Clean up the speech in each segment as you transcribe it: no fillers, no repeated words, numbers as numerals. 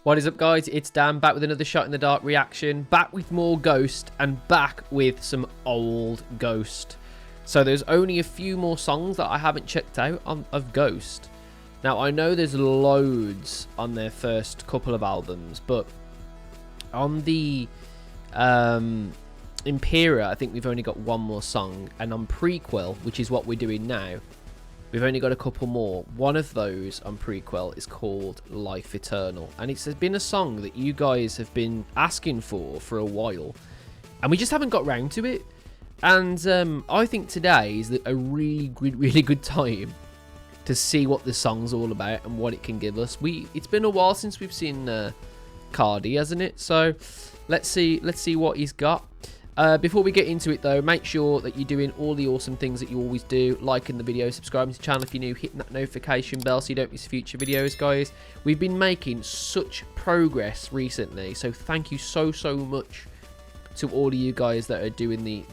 What is up, guys? It's Dan, back with another Shot in the Dark reaction, back with more Ghost, and back with some old Ghost. So there's only a few more songs that I haven't checked out of Ghost. Now, I know there's loads on their first couple of albums, but on the Impera, I think we've only got one more song, and on Prequel, which is what we're doing now, we've only got a couple more. One of those on Prequel is called Life Eternal, and it's been a song that you guys have been asking for a while, and we just haven't got round to it. And I think today is a really good time to see what this song's all about and what it can give us. It's been a while since we've seen Cardi, hasn't it? So let's see what he's got. Before we get into it though, make sure that you're doing all the awesome things that you always do, liking the video, subscribing to the channel if you're new, hitting that notification bell so you don't miss future videos, guys. We've been making such progress recently, so thank you so much to all of you guys that are doing the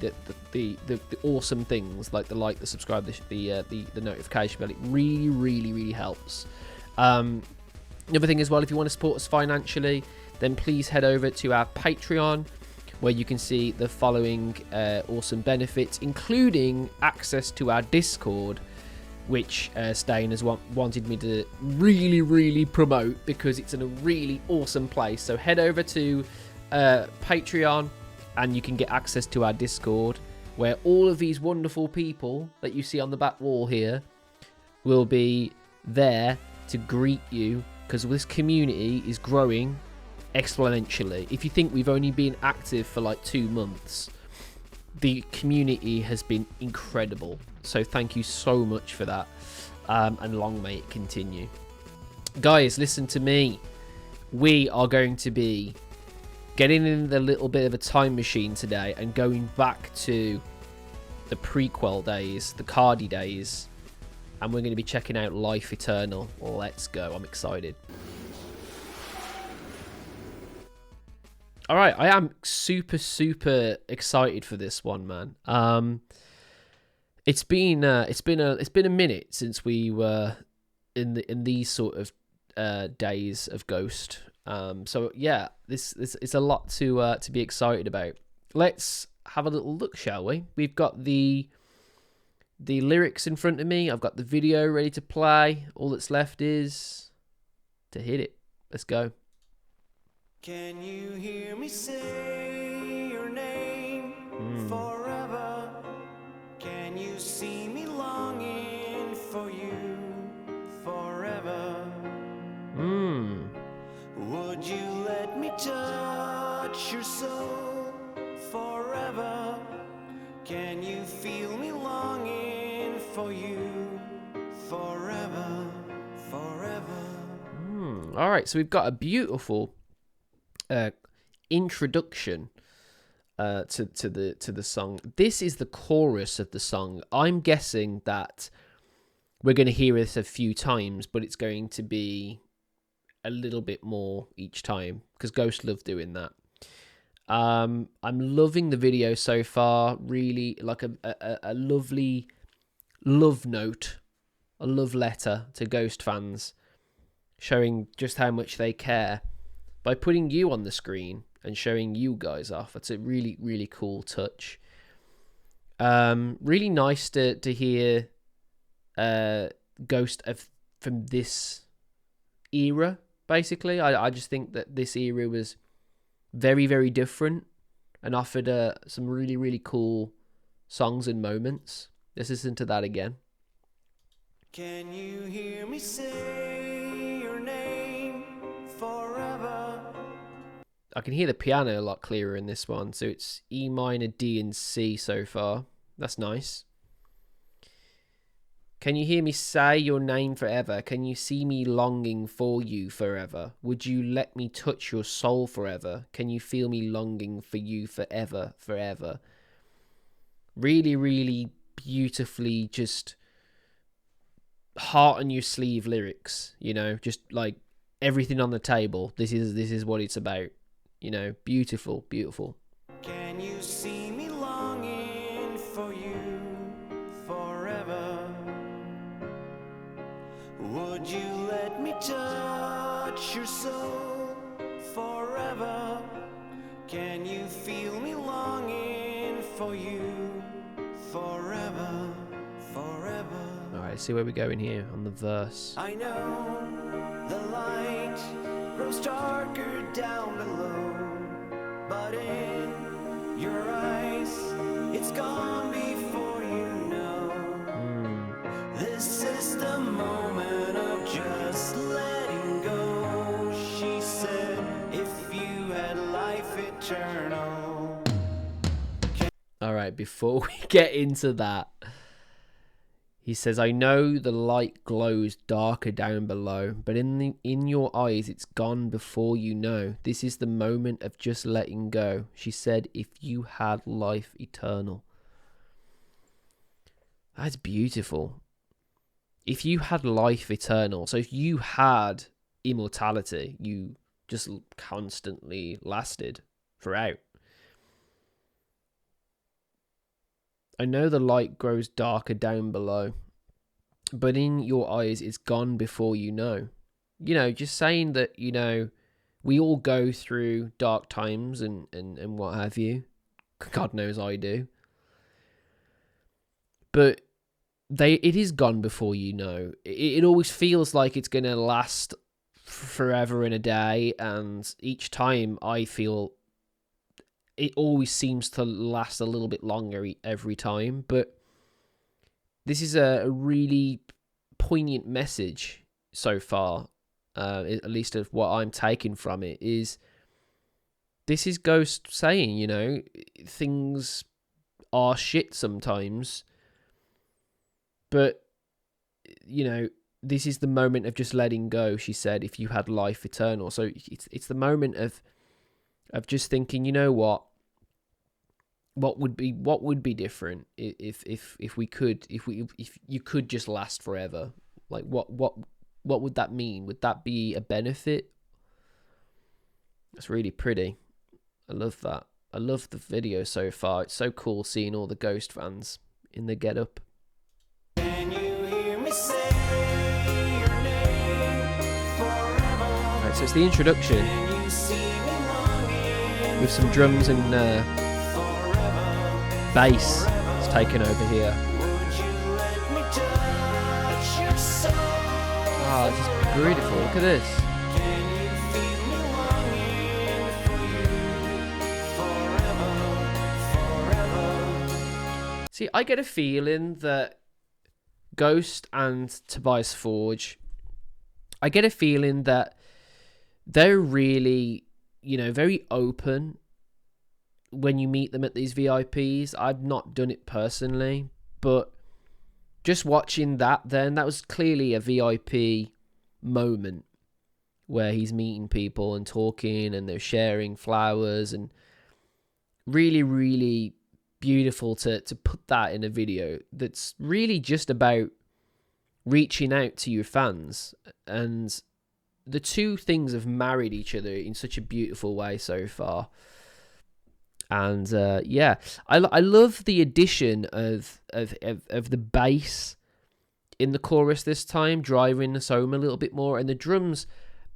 awesome things like the subscribe, the notification bell. It really helps. Another thing as well, if you want to support us financially, then please head over to our Patreon, where you can see the following awesome benefits, including access to our Discord, which Stain has wanted me to really promote because it's in a really awesome place. So head over to Patreon and you can get access to our Discord, where all of these wonderful people that you see on the back wall here will be there to greet you, because this community is growing exponentially. If you think we've only been active for like 2 months, the community has been incredible. So thank you so much for that, and long may it continue. Guys, listen to me. We are going to be getting in a little bit of a time machine today and going back to the Prequel days, the Cardi days, and we're going to be checking out Life Eternal. Let's go. I'm excited. All right, I am super excited for this one, man. It's been a minute since we were in these sort of days of Ghost. So yeah, this is a lot to be excited about. Let's have a little look, shall we? We've got the lyrics in front of me. I've got the video ready to play. All that's left is to hit it. Let's go. Can you hear me say your name forever? Can you see me longing for you forever? Would you let me touch your soul forever? Can you feel me longing for you forever? All right, so we've got a beautiful introduction to the song. This is the chorus of the song. I'm guessing that we're going to hear this a few times, but it's going to be a little bit more each time because Ghost love doing that. I'm loving the video so far. Really, like a lovely love note, a love letter to Ghost fans, showing just how much they care by putting you on the screen and showing you guys off. It's a really cool touch. Really nice to hear Ghost from this era, basically. I just think that this era was very different and offered some really cool songs and moments. Let's listen to that again. Can you hear me say your name forever? I can hear the piano a lot clearer in this one. So it's E minor, D, and C so far. That's nice. Can you hear me say your name forever? Can you see me longing for you forever? Would you let me touch your soul forever? Can you feel me longing for you forever? Really beautifully, just heart on your sleeve lyrics, you know, just like everything on the table. This is what it's about. You know, beautiful. Can you see me longing for you forever? Would you let me touch your soul Can you feel me longing for you forever, forever? Alright, let's see where we're going here on the verse. I know the light grows darker down below, but in your eyes it's gone before you know. This is the moment of just letting go. She said, if you had life eternal. Alright, before we get into that, he says, I know the light glows darker down below, but in your eyes it's gone before you know. This is the moment of just letting go. She said, if you had life eternal. That's beautiful. If you had life eternal, so if you had immortality, you just constantly lasted throughout. I know the light grows darker down below, but in your eyes it's gone before you know. You know, just saying that, you know, we all go through dark times and what have you. God knows I do. But it is gone before you know. It always feels like it's going to last forever and a day, and each time I feel it always seems to last a little bit longer every time. But this is a really poignant message so far, at least of what I'm taking from it, is this is Ghost saying, you know, things are shit sometimes, but, you know, this is the moment of just letting go, she said, if you had life eternal. So it's the moment of just thinking, you know what would be different if you could just last forever? Like what would that mean? Would that be a benefit? That's really pretty. I love that. I love the video so far. It's so cool seeing all the Ghost fans in the get-up. Can you hear me say your name forever? Right, so it's the introduction Can you see me longing with some drums and forever? bass. It's taken over here. Would you let me touch your soul? Oh, it's just beautiful. Look at this. Can you feel me longing for you forever, forever? See, I get a feeling that Ghost and Tobias Forge, I get a feeling that they're really, you know, very open when you meet them at these VIPs. I've not done it personally, but just watching that then, that was clearly a VIP moment where he's meeting people and talking and they're sharing flowers, and really, really beautiful to put that in a video that's really just about reaching out to your fans. And the two things have married each other in such a beautiful way so far. And yeah, I love the addition of the bass in the chorus this time, driving us home a little bit more. And the drums,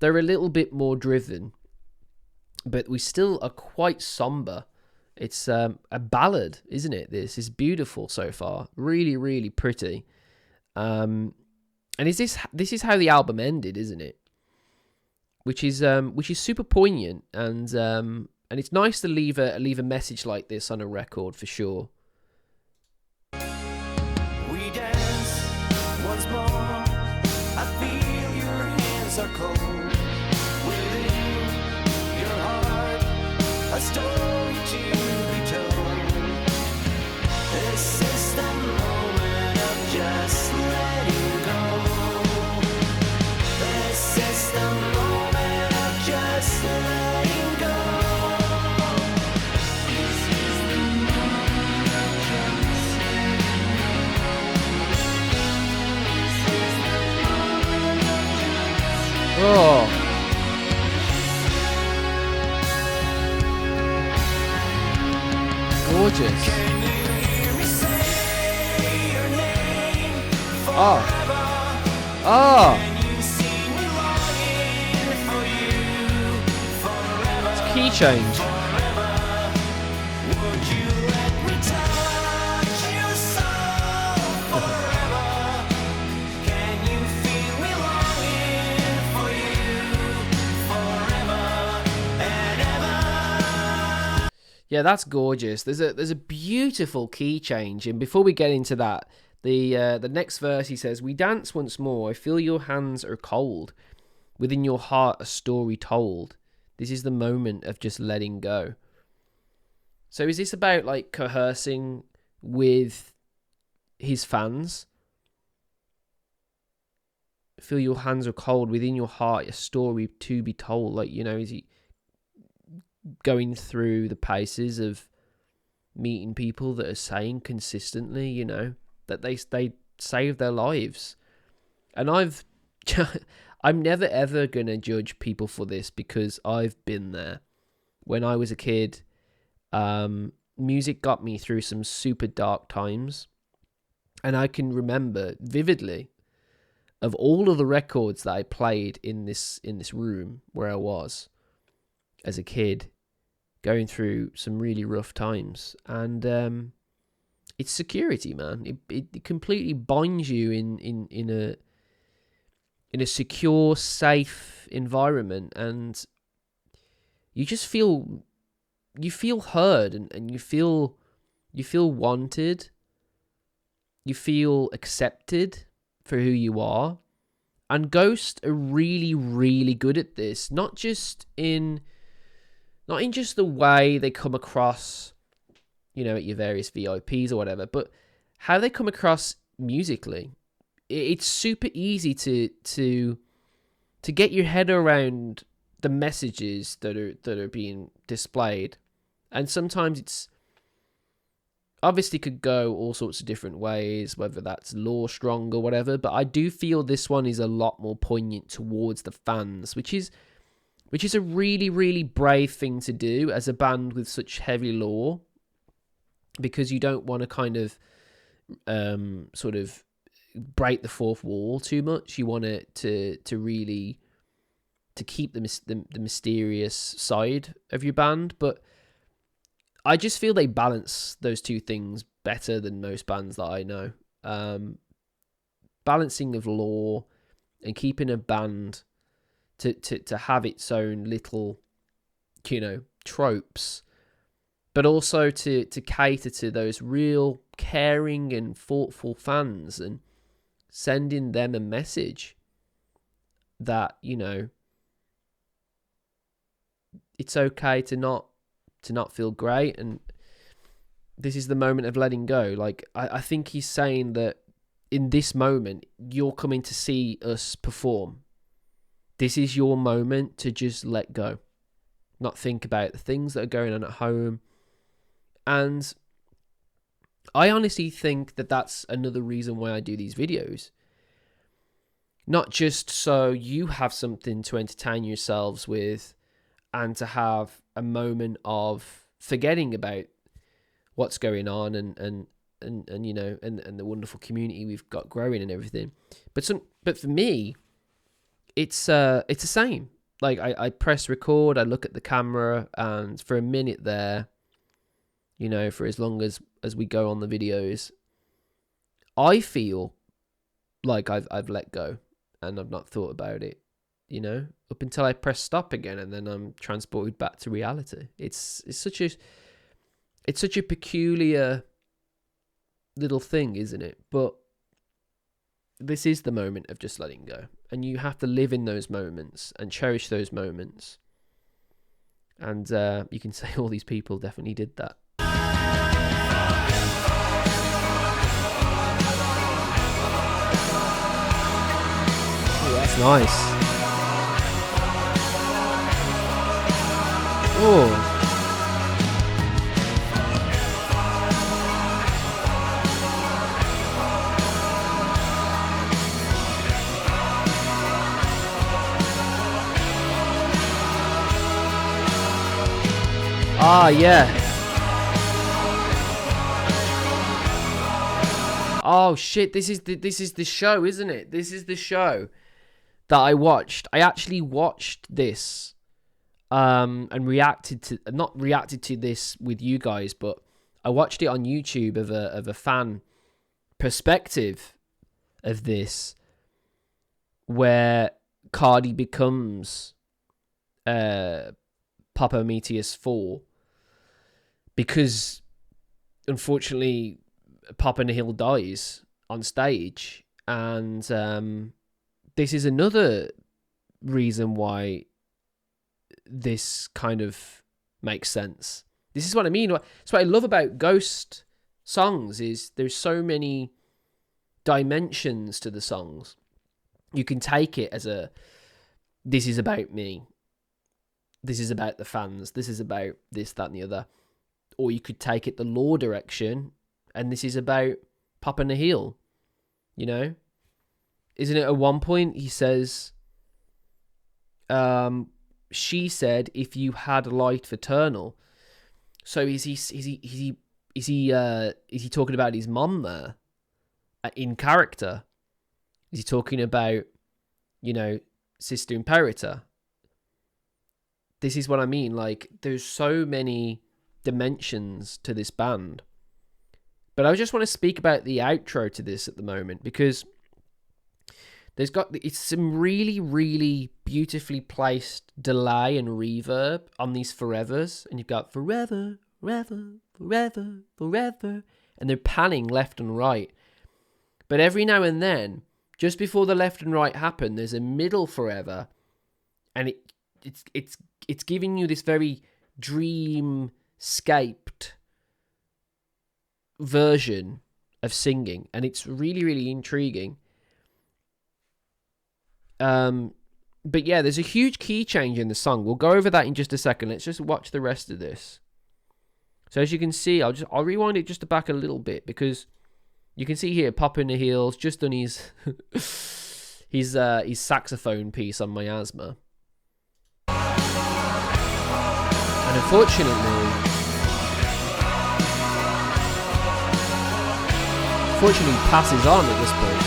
they're a little bit more driven, but we still are quite somber. It's a ballad, isn't it? This is beautiful so far. Really, really pretty. And this is how the album ended, isn't it? Which is super poignant, and it's nice to leave a message like this on a record for sure. We dance once more. I feel your hands are cold. Within your heart, a story to be told. This is the moment of just letting go. This is the moment of just letting go. This is the moment of just Oh, gorgeous. Can you hear me say your name Oh, forever? oh, Can you see me longing for you forever? key change. Forever. Yeah, that's gorgeous. There's a beautiful key change, and before we get into that, the next verse he says, "We dance once more. I feel your hands are cold. Within your heart, a story told. This is the moment of just letting go." So is this about like coercing with his fans? Feel your hands are cold. Within your heart, a story to be told. Like, you know, is he going through the paces of meeting people that are saying consistently, you know, that they saved their lives? And I'm never ever gonna judge people for this because I've been there. When I was a kid, music got me through some super dark times, and I can remember vividly of all of the records that I played in this room where I was as a kid, going through some really rough times. And it's security, man. It completely binds you in a secure, safe environment, and you just feel heard, and you feel wanted. You feel accepted for who you are. And Ghost are really, really good at this. Not in just the way they come across, you know, at your various VIPs or whatever, but how they come across musically. It's super easy to get your head around the messages that are being displayed. And sometimes it's obviously could go all sorts of different ways, whether that's lore strong or whatever, but I do feel this one is a lot more poignant towards the fans, which is a really, really brave thing to do as a band with such heavy lore, because you don't want to kind of sort of break the fourth wall too much. You want it to really to keep the mysterious side of your band, but I just feel they balance those two things better than most bands that I know. Balancing of lore and keeping a band to have its own little, you know, tropes, but also to cater to those real caring and thoughtful fans, and sending them a message that, you know, it's okay to not feel great, and this is the moment of letting go. Like, I think he's saying that in this moment, you're coming to see us perform. This is your moment to just let go, not think about the things that are going on at home. And I honestly think that that's another reason why I do these videos. Not just so you have something to entertain yourselves with, and to have a moment of forgetting about what's going on, and you know, and the wonderful community we've got growing and everything. But for me, it's the same. Like, I press record, I look at the camera, and for a minute there, you know, for as long as we go on the videos, I feel like I've let go and I've not thought about it, you know, up until I press stop again, and then I'm transported back to reality. It's such a peculiar little thing, isn't it? But this is the moment of just letting go, and you have to live in those moments and cherish those moments. And you can say all these people definitely did that. Oh, that's nice. Oh. Ah, yeah. Oh shit! This is the show, isn't it? This is the show that I watched. I actually watched this, and not reacted to this with you guys, but I watched it on YouTube of a fan perspective of this, where Cardi becomes Papa Meteus 4. because unfortunately Papa Nihil dies on stage, and this is another reason why this kind of makes sense. This is what I mean. That's what I love about Ghost songs, is there's so many dimensions to the songs. You can take it as this is about me, this is about the fans, this is about this, that, and the other. Or you could take it the lore direction, and this is about Papa Nihil, you know? Isn't it at one point he says, she said, if you had life eternal. So is he talking about his mom there in character? Is he talking about, you know, Sister Imperator? This is what I mean. Like, there's so many dimensions to this band. But I just want to speak about the outro to this at the moment, because it's some really, really beautifully placed delay and reverb on these forevers. And you've got forever, forever, forever, forever. And they're panning left and right. But every now and then, just before the left and right happen, there's a middle forever. And it's giving you this very dreamscaped version of singing. And it's really, really intriguing. But yeah, there's a huge key change in the song. We'll go over that in just a second. Let's just watch the rest of this. So as you can see, I'll rewind it just back a little bit, because you can see here Papa Nihil's just done his his saxophone piece on Miasma. And unfortunately he passes on at this point.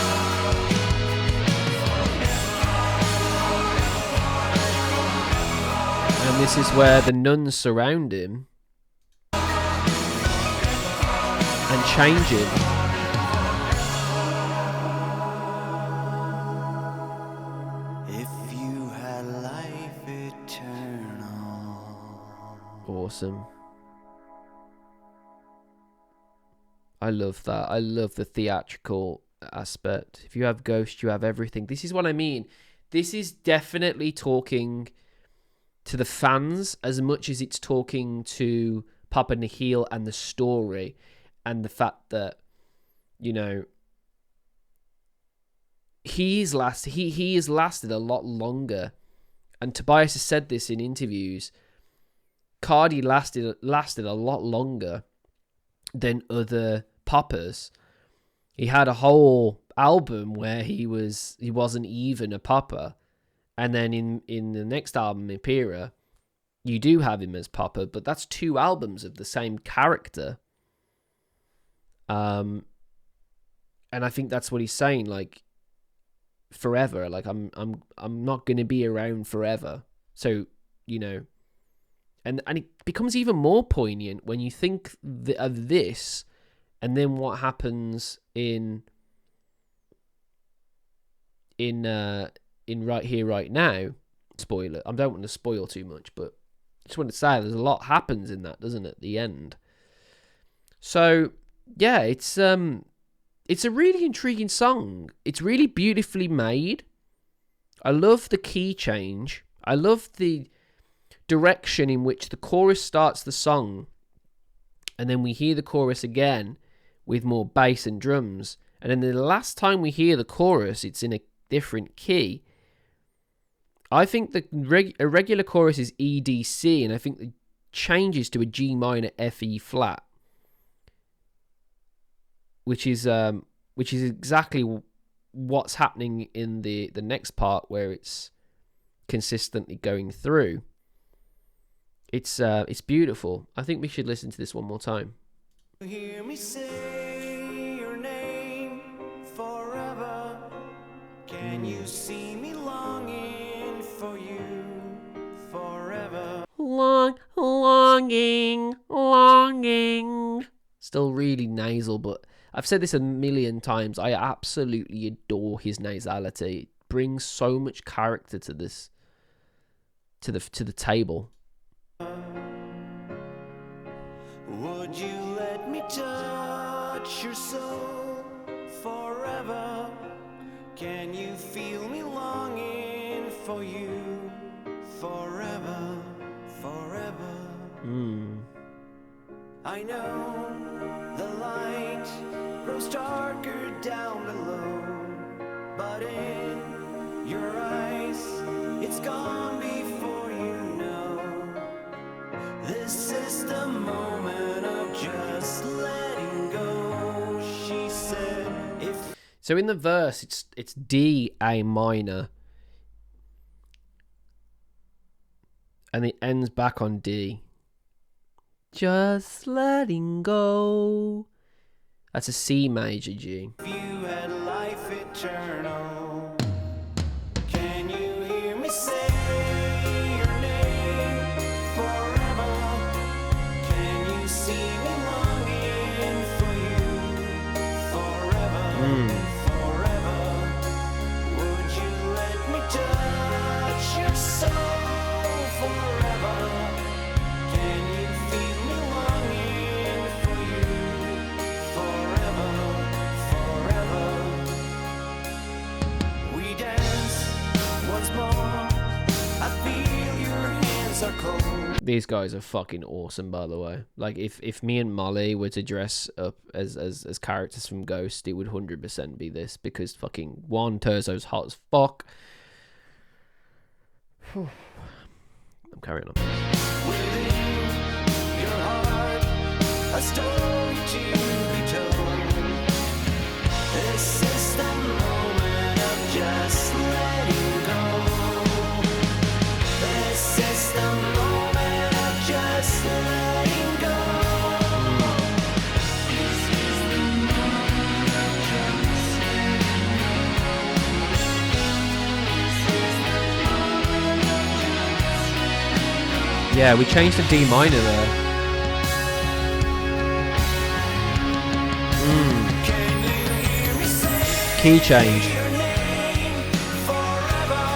And this is where the nuns surround him and change him. If you had life eternal. Awesome. I love that. I love the theatrical aspect. If you have Ghost, you have everything. This is what I mean. This is definitely talking to the fans as much as it's talking to Papa Nihil and the story, and the fact that, you know, he has lasted a lot longer. And Tobias has said this in interviews. Cardi lasted a lot longer than other Papas. He had a whole album where he wasn't even a Papa. And then in the next album, Impera, you do have him as Papa, but that's 2 albums of the same character. And I think that's what he's saying, like, forever. Like, I'm not going to be around forever. So, you know, and it becomes even more poignant when you think of this, and then what happens in Right Here, Right Now. Spoiler. I don't want to spoil too much, but I just want to say there's a lot happens in that, doesn't it, at the end? So yeah, it's a really intriguing song. It's really beautifully made. I love the key change. I love the direction in which the chorus starts the song, and then we hear the chorus again with more bass and drums, and then the last time we hear the chorus, it's in a different key. I think the a regular chorus is E, D, C, and I think the changes to a G minor, F, E flat, which is exactly what's happening in the next part, where it's consistently going through. It's beautiful. I think we should listen to this one more time. Hear me say your name forever. Can you see me longing for you forever? Longing. Still really nasal, but I've said this a million times. I absolutely adore his nasality. It brings so much character to this, to the table. Whoa, Would you let me touch your soul forever? Can you feel me longing for you forever, forever? I know the light grows darker down below, but in your eyes it's gone before you know. This is the moment of just letting go, she said. If So in the verse, it's D, A minor, and it ends back on D. Just letting go. That's a C major G. you had life eternal, can you hear me say your name forever? Can you see me longing for you forever, forever? Would you let me touch your soul forever? Can you feel me longing for you forever, forever? We dance once more. I feel your hands are cold. These guys are fucking awesome, by the way. Like, if me and Molly were to dress up as characters from Ghost, it would 100% be this, because fucking one, Terzo's hot as fuck. I'm carrying on. Within your heart, a story to be told. This is the moment of just letting go. This is the moment of just letting go. This is the moment of just Yeah, we changed to D minor there. Can you hear me say Key change. your name forever?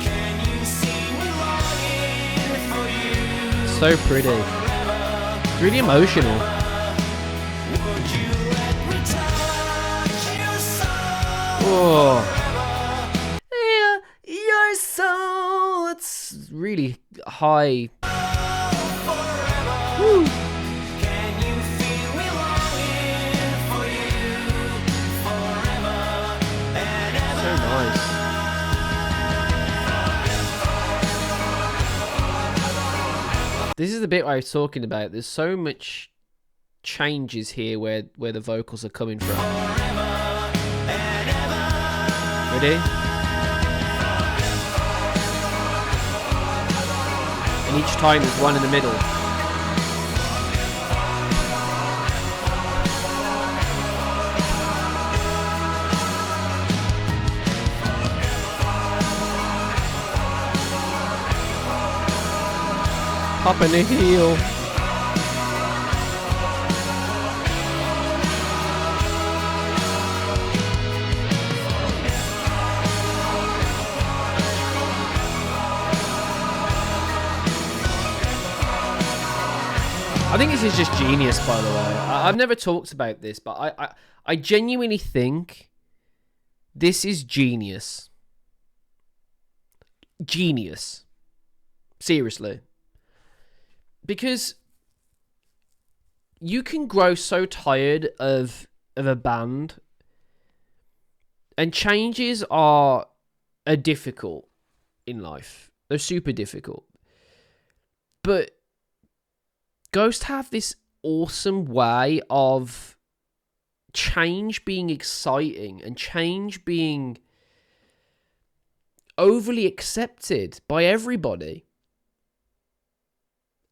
Can you see me longing for you? So pretty. It's really emotional. Would you let me touch your soul Oh. Yeah, your soul. It's really high. forever? Woo. Can you feel me longing for you forever and ever? So nice. This is the bit I was talking about. There's so much changes here where the vocals are coming from. Ready? And each time there's one in the middle. Up in the heel. I think this is just genius, by the way. I've never talked about this, but I genuinely think this is genius. Genius. Seriously. Because you can grow so tired of a band, and changes are difficult in life. They're super difficult. But Ghost have this awesome way of change being exciting and change being overly accepted by everybody.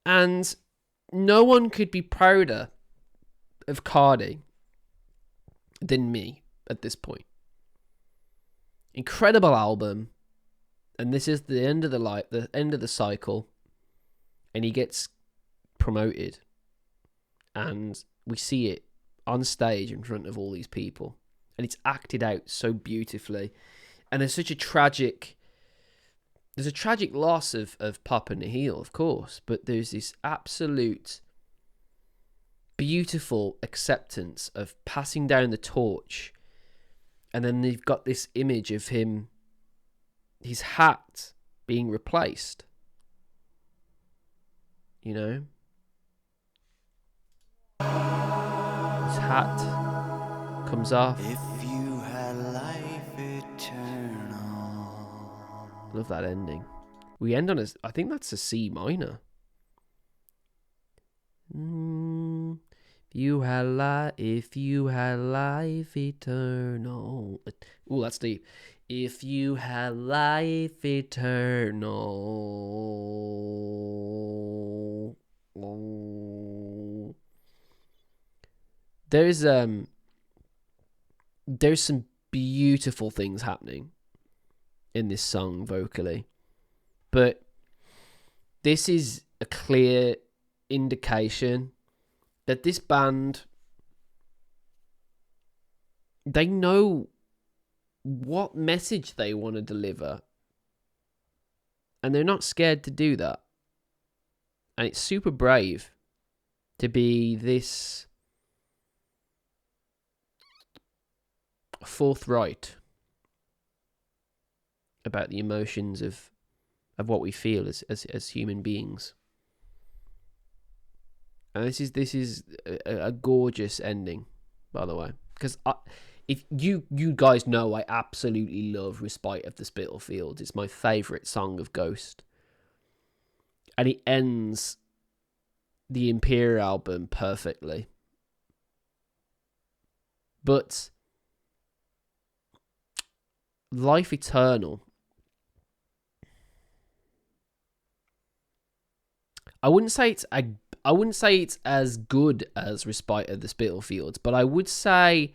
And no one could be prouder of Cardi than me at this point. Incredible album. And this is the end of the end of the cycle. And he gets promoted. And we see it on stage in front of all these people. And it's acted out so beautifully. And there's such a tragic... There's a tragic loss of Papa Nihil, of course, but there's this absolute beautiful acceptance of passing down the torch, and then you've got this image of him, his hat being replaced, you know, his hat comes off. If you had life eternal. Love that ending. We end on a, I think that's a C minor. If you had life eternal. Ooh, that's deep. If you had life eternal. Oh. There's some beautiful things happening in this song vocally, but this is a clear indication that this band, they know what message they want to deliver, and they're not scared to do that. And it's super brave to be this forthright about the emotions of what we feel as human beings. And this is a gorgeous ending, by the way, because if you guys know, I absolutely love Respite of the Spitalfields. It's my favourite song of Ghost, and it ends the Imperial album perfectly. But Life Eternal, I wouldn't say it's as good as Respite of the Spitalfields, but I would say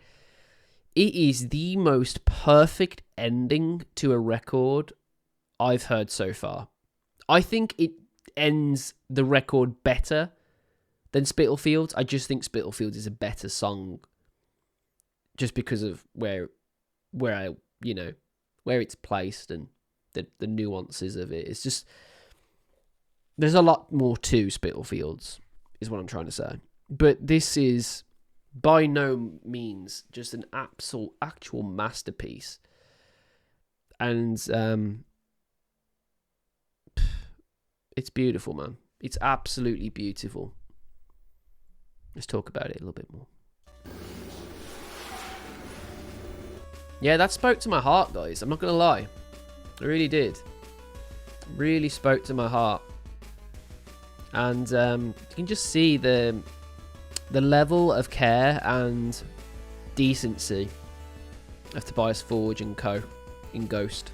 it is the most perfect ending to a record I've heard so far. I think it ends the record better than Spitalfields. I just think Spitalfields is a better song, just because of where it's placed and the nuances of it. It's just, there's a lot more to Spitalfields, is what I'm trying to say. But this is by no means just an actual masterpiece. And it's beautiful, man. It's absolutely beautiful. Let's talk about it a little bit more. Yeah, that spoke to my heart, guys. I'm not going to lie. It really did. Really spoke to my heart. And you can just see the level of care and decency of Tobias Forge and co in Ghost.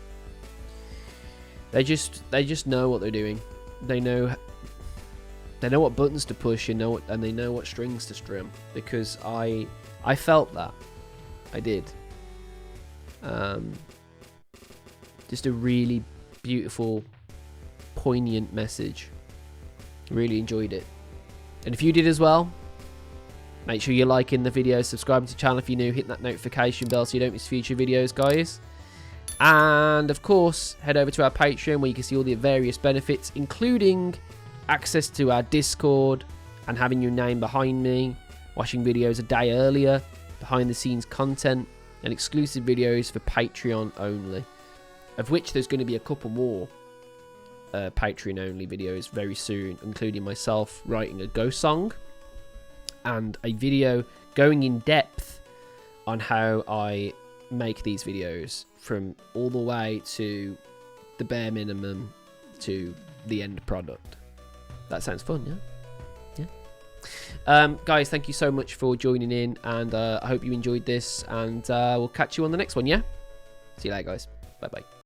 They just know what they're doing. They know what buttons to push, and they know what strings to strum, because I felt that. I did. Just a really beautiful, poignant message. Really enjoyed it. And if you did as well, make sure you're liking the video, subscribing to the channel if you're new, hit that notification bell so you don't miss future videos, guys. And of course, head over to our Patreon where you can see all the various benefits, including access to our Discord and having your name behind me, watching videos a day earlier, behind the scenes content, and exclusive videos for Patreon only, of which there's going to be a couple more Patreon only videos very soon, including myself writing a Ghost song and a video going in depth on how I make these videos, from all the way to the bare minimum to the end product. That sounds fun, yeah? Guys, thank you so much for joining in, and I hope you enjoyed this, and we'll catch you on the next one, yeah? See you later, guys. Bye-bye.